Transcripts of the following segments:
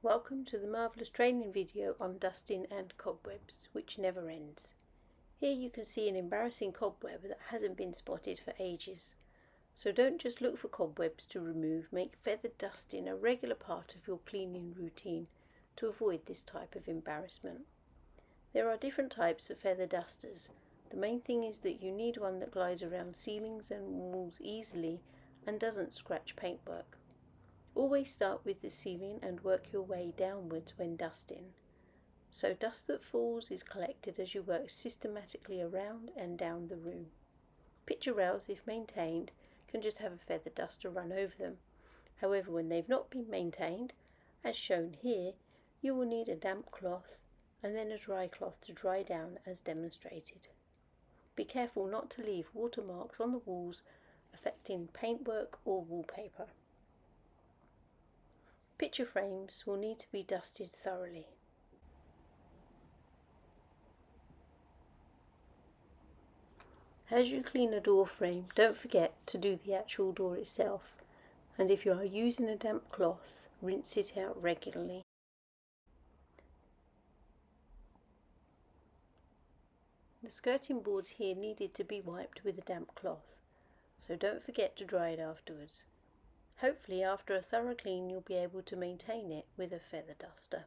Welcome to the marvellous training video on dusting and cobwebs, which never ends. Here you can see an embarrassing cobweb that hasn't been spotted for ages. So don't just look for cobwebs to remove, make feathered dusting a regular part of your cleaning routine to avoid this type of embarrassment. There are different types of feather dusters. The main thing is that you need one that glides around ceilings and walls easily and doesn't scratch paintwork. Always start with the ceiling and work your way downwards when dusting. So dust that falls is collected as you work systematically around and down the room. Picture rails, if maintained, can just have a feather duster run over them. However, when they've not been maintained, as shown here, you will need a damp cloth and then a dry cloth to dry down as demonstrated. Be careful not to leave watermarks on the walls affecting paintwork or wallpaper. Picture frames will need to be dusted thoroughly. As you clean a door frame, don't forget to do the actual door itself, and if you are using a damp cloth, rinse it out regularly. The skirting boards here needed to be wiped with a damp cloth, so don't forget to dry it afterwards. Hopefully after a thorough clean you'll be able to maintain it with a feather duster.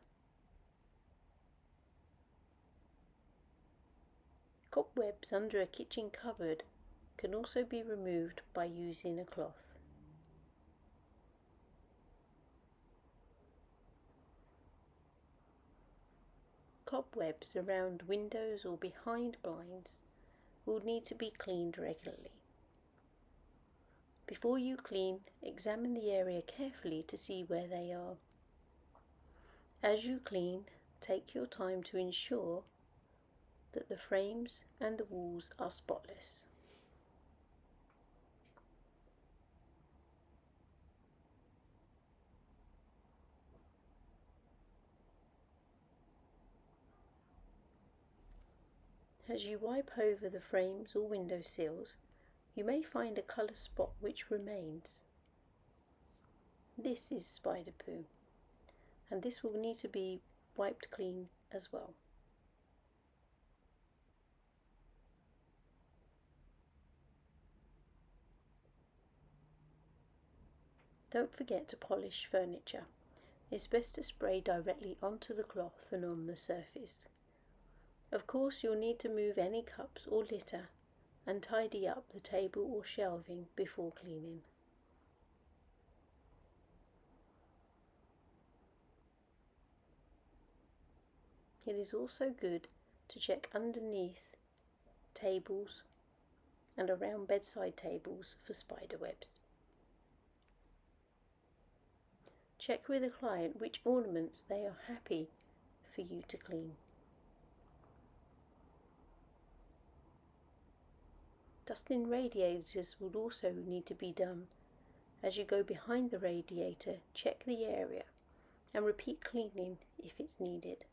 Cobwebs under a kitchen cupboard can also be removed by using a cloth. Cobwebs around windows or behind blinds will need to be cleaned regularly. Before you clean, examine the area carefully to see where they are. As you clean, take your time to ensure that the frames and the walls are spotless. As you wipe over the frames or window sills, you may find a colour spot which remains. This is spider poo, and this will need to be wiped clean as well. Don't forget to polish furniture. It's best to spray directly onto the cloth and on the surface. Of course, you'll need to move any cups or litter and tidy up the table or shelving before cleaning. It is also good to check underneath tables and around bedside tables for spider webs. Check with a client which ornaments they are happy for you to clean. Dusting radiators would also need to be done. As you go behind the radiator, check the area and repeat cleaning if it's needed.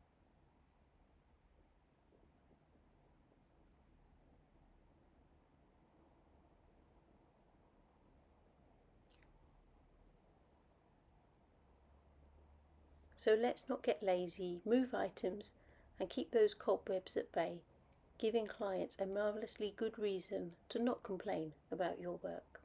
So let's not get lazy, move items and keep those cobwebs at bay, giving clients a marvellously good reason to not complain about your work.